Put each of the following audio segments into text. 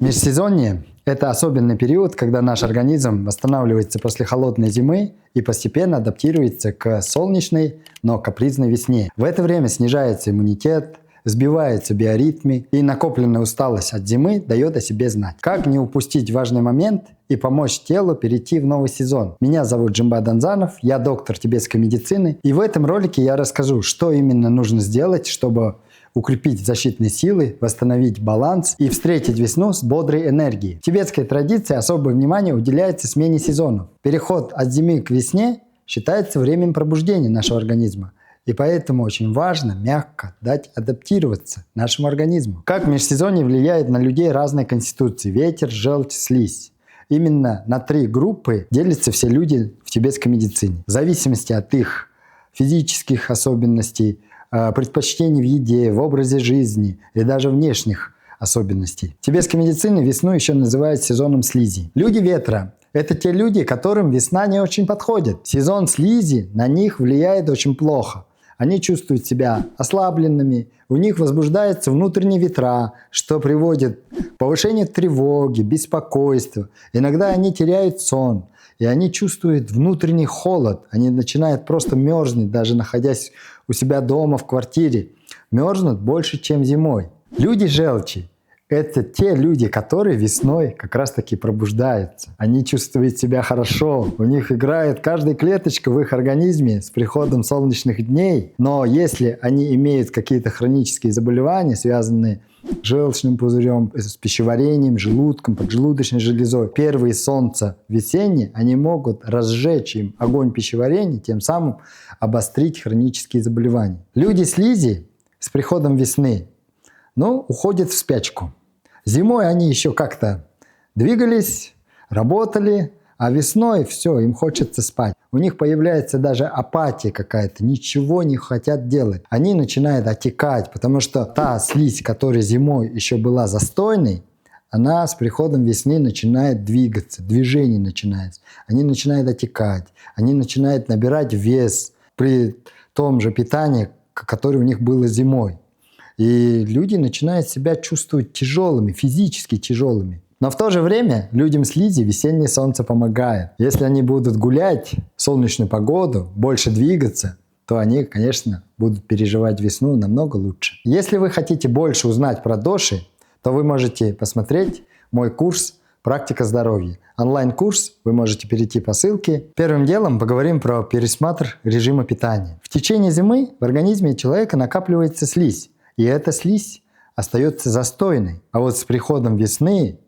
Межсезонье – это особенный период, когда наш организм восстанавливается после холодной зимы и постепенно адаптируется к солнечной, но капризной весне. В это время снижается иммунитет, сбиваются биоритмы, и накопленная усталость от зимы дает о себе знать. Как не упустить важный момент и помочь телу перейти в новый сезон? Меня зовут Джимба Данзанов, я доктор тибетской медицины, и в этом ролике я расскажу, что именно нужно сделать, чтобы укрепить защитные силы, восстановить баланс и встретить весну с бодрой энергией. В тибетской традиции особое внимание уделяется смене сезонов. Переход от зимы к весне считается временем пробуждения нашего организма. И поэтому очень важно мягко дать адаптироваться нашему организму. Как межсезонье влияет на людей разной конституции: ветер, желчь, слизь. Именно на 3 группы делятся все люди в тибетской медицине. В зависимости от их физических особенностей, предпочтений в еде, в образе жизни и даже внешних особенностей. В тибетской медицине весну еще называют сезоном слизи. Люди ветра – это те люди, которым весна не очень подходит. Сезон слизи на них влияет очень плохо. Они чувствуют себя ослабленными, у них возбуждаются внутренние ветра, что приводит к повышению тревоги, беспокойства. Иногда они теряют сон, и они чувствуют внутренний холод. Они начинают просто мерзнуть, даже находясь у себя дома, в квартире. Мерзнут больше, чем зимой. Люди желчи – это те люди, которые весной как раз-таки пробуждаются. Они чувствуют себя хорошо, у них играет каждая клеточка в их организме с приходом солнечных дней. Но если они имеют какие-то хронические заболевания, связанные с желчным пузырем, с пищеварением, желудком, поджелудочной железой, первые солнца весенние, они могут разжечь им огонь пищеварения, тем самым обострить хронические заболевания. Люди слизи с приходом весны уходят в спячку. Зимой они еще как-то двигались, работали, а весной все, им хочется спать. У них появляется даже апатия какая-то, ничего не хотят делать. Они начинают отекать, потому что та слизь, которая зимой еще была застойной, она с приходом весны начинает двигаться, движение начинается. Они начинают отекать, они начинают набирать вес при том же питании, которое у них было зимой. И люди начинают себя чувствовать тяжелыми, физически тяжелыми. Но в то же время людям слизи весеннее солнце помогает. Если они будут гулять в солнечную погоду, больше двигаться, то они, конечно, будут переживать весну намного лучше. Если вы хотите больше узнать про доши, то вы можете посмотреть мой курс «Практика здоровья». Онлайн-курс, вы можете перейти по ссылке. Первым делом поговорим про пересмотр режима питания. В течение зимы в организме человека накапливается слизь, и эта слизь остается застойной. А вот с приходом весны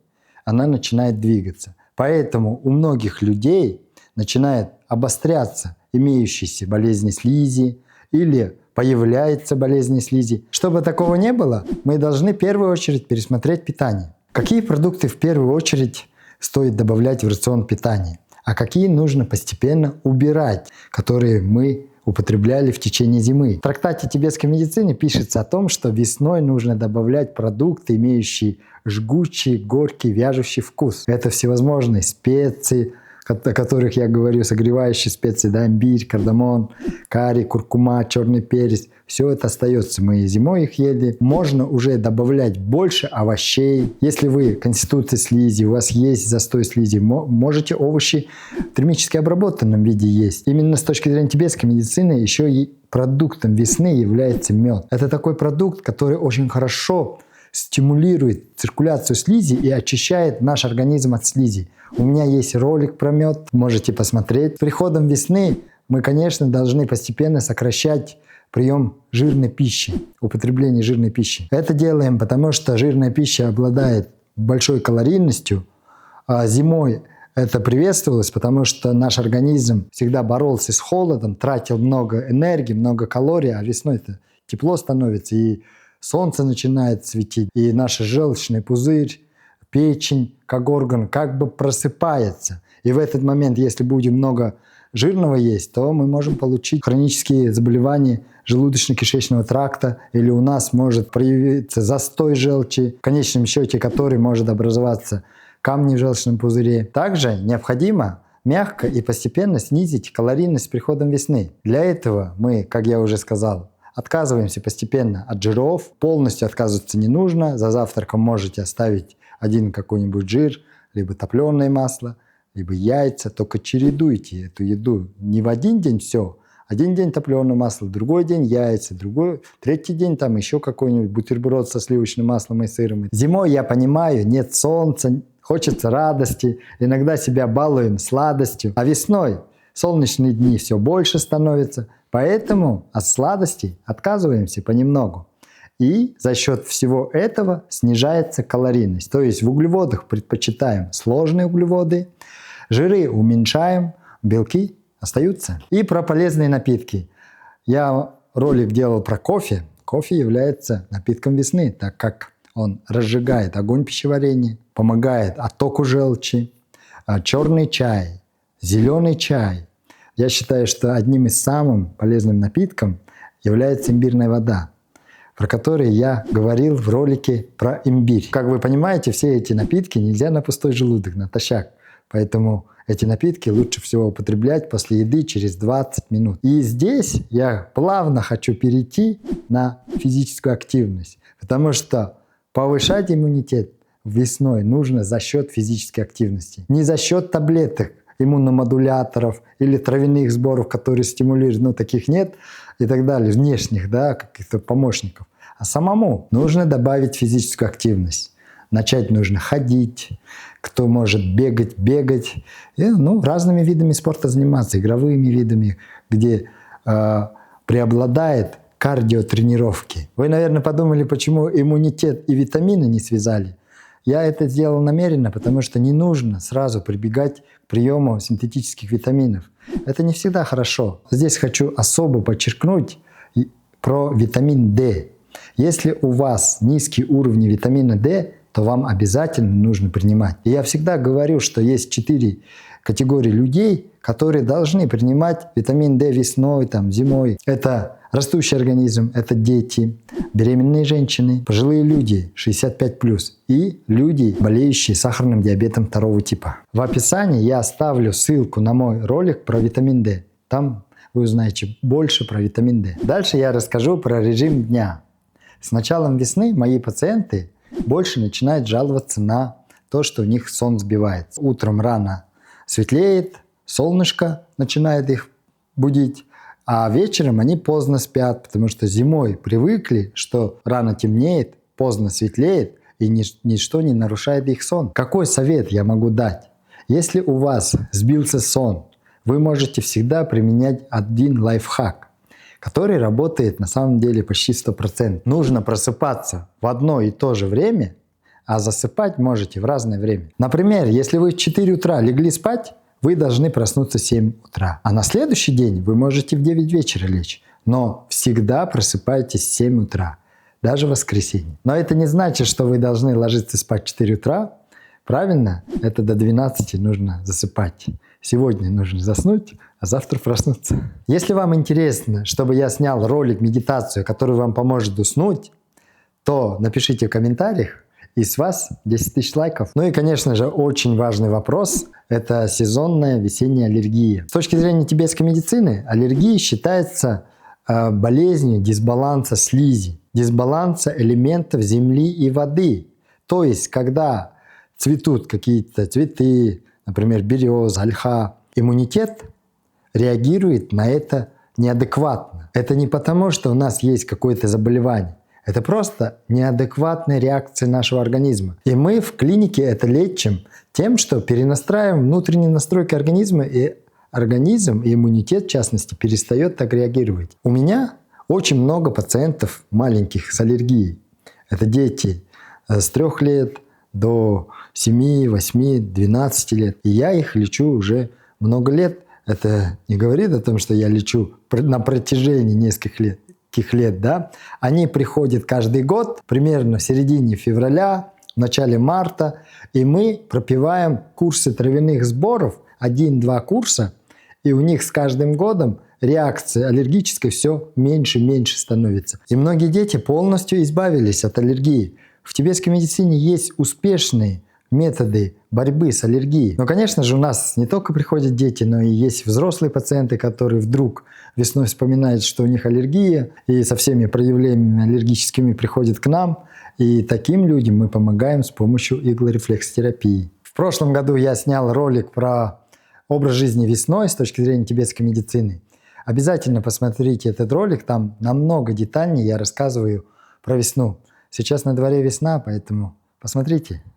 она начинает двигаться. Поэтому у многих людей начинает обостряться имеющиеся болезни слизи или появляется болезнь слизи. Чтобы такого не было, мы должны в первую очередь пересмотреть питание. Какие продукты в первую очередь стоит добавлять в рацион питания, а какие нужно постепенно убирать, которые мы употребляли в течение зимы. В трактате тибетской медицины пишется о том, что весной нужно добавлять продукты, имеющие жгучий, горький, вяжущий вкус. Это всевозможные специи, о которых я говорю, согревающие специи, имбирь, кардамон, карри, куркума, черный перец. Все это остается. Мы зимой их ели. Можно уже добавлять больше овощей. Если вы конституция слизи, у вас есть застой слизи, можете овощи в термически обработанном виде есть. Именно с точки зрения тибетской медицины еще и продуктом весны является мед. Это такой продукт, который очень хорошо стимулирует циркуляцию слизи и очищает наш организм от слизи. У меня есть ролик про мед, можете посмотреть. С приходом весны мы, конечно, должны постепенно сокращать прием жирной пищи, употребление жирной пищи. Это делаем, потому что жирная пища обладает большой калорийностью, а зимой это приветствовалось, потому что наш организм всегда боролся с холодом, тратил много энергии, много калорий, а весной-то тепло становится, и солнце начинает светить, и наш желчный пузырь, печень, как орган, как бы просыпается. И в этот момент, если будем много жирного есть, то мы можем получить хронические заболевания желудочно-кишечного тракта, или у нас может проявиться застой желчи, в конечном счете который может образоваться камни в желчном пузыре. Также необходимо мягко и постепенно снизить калорийность с приходом весны. Для этого мы, как я уже сказал, отказываемся постепенно от жиров, полностью отказываться не нужно. За завтраком можете оставить один какой-нибудь жир, либо топленое масло, либо яйца. Только чередуйте эту еду. Не в один день все. Один день топленое масло, другой день яйца, третий день там еще какой-нибудь бутерброд со сливочным маслом и сыром. Зимой, я понимаю, нет солнца, хочется радости, иногда себя балуем сладостью. А весной солнечные дни все больше становятся, поэтому от сладостей отказываемся понемногу. И за счет всего этого снижается калорийность. То есть в углеводах предпочитаем сложные углеводы, жиры уменьшаем, белки остаются. И про полезные напитки. Я ролик делал про кофе. Кофе является напитком весны, так как он разжигает огонь пищеварения, помогает оттоку желчи. Черный чай, зеленый чай. Я считаю, что одним из самых полезных напитков является имбирная вода, про который я говорил в ролике про имбирь. Как вы понимаете, все эти напитки нельзя на пустой желудок, натощак. Поэтому эти напитки лучше всего употреблять после еды через 20 минут. И здесь я плавно хочу перейти на физическую активность, потому что повышать иммунитет весной нужно за счет физической активности. Не за счет таблеток, иммуномодуляторов или травяных сборов, которые стимулируют, таких нет, и так далее, внешних, каких-то помощников. А самому нужно добавить физическую активность. Начать нужно ходить, кто может бегать, и, разными видами спорта заниматься, игровыми видами, где преобладает кардиотренировки. Вы, наверное, подумали, почему иммунитет и витамины не связали. Я это сделал намеренно, потому что не нужно сразу прибегать к приему синтетических витаминов. Это не всегда хорошо. Здесь хочу особо подчеркнуть про витамин D. Если у вас низкие уровни витамина D, то вам обязательно нужно принимать. И я всегда говорю, что есть 4 категории людей, которые должны принимать витамин D весной, зимой. Это растущий организм, это дети, беременные женщины, пожилые люди 65+, и люди, болеющие сахарным диабетом 2 типа. В описании я оставлю ссылку на мой ролик про витамин D. Там вы узнаете больше про витамин D. Дальше я расскажу про режим дня. С началом весны мои пациенты больше начинают жаловаться на то, что у них сон сбивается. Утром рано светлеет, солнышко начинает их будить, а вечером они поздно спят, потому что зимой привыкли, что рано темнеет, поздно светлеет, и ничто не нарушает их сон. Какой совет я могу дать? Если у вас сбился сон, вы можете всегда применять один лайфхак, который работает на самом деле почти 100%. Нужно просыпаться в одно и то же время, а засыпать можете в разное время. Например, если вы в 4 утра легли спать, вы должны проснуться в 7 утра. А на следующий день вы можете в 9 вечера лечь. Но всегда просыпайтесь в 7 утра, даже в воскресенье. Но это не значит, что вы должны ложиться спать в 4 утра. Правильно? Это до 12 нужно засыпать. Сегодня нужно заснуть, а завтра проснуться. Если вам интересно, чтобы я снял ролик медитацию, который вам поможет уснуть, то напишите в комментариях, и с вас 10 тысяч лайков. Ну и, конечно же, очень важный вопрос – это сезонная весенняя аллергия. С точки зрения тибетской медицины, аллергия считается болезнью дисбаланса слизи, дисбаланса элементов земли и воды. То есть, когда цветут какие-то цветы, например, береза, ольха, иммунитет реагирует на это неадекватно. Это не потому, что у нас есть какое-то заболевание. Это просто неадекватная реакция нашего организма. И мы в клинике это лечим тем, что перенастраиваем внутренние настройки организма, и организм, и иммунитет, в частности, перестает так реагировать. У меня очень много пациентов маленьких с аллергией. Это дети с 3 лет до 7, 8, 12 лет. И я их лечу уже много лет. Это не говорит о том, что я лечу на протяжении нескольких лет. Они приходят каждый год, примерно в середине февраля, в начале марта, и мы пропиваем курсы травяных сборов, 1-2 курса, и у них с каждым годом реакция аллергическая все меньше и меньше становится. И многие дети полностью избавились от аллергии. В тибетской медицине есть успешные методы борьбы с аллергией. Но, конечно же, у нас не только приходят дети, но и есть взрослые пациенты, которые вдруг весной вспоминают, что у них аллергия, и со всеми проявлениями аллергическими приходят к нам. И таким людям мы помогаем с помощью иглорефлексотерапии. В прошлом году я снял ролик про образ жизни весной с точки зрения тибетской медицины. Обязательно посмотрите этот ролик, там намного детальнее я рассказываю про весну. Сейчас на дворе весна, поэтому посмотрите.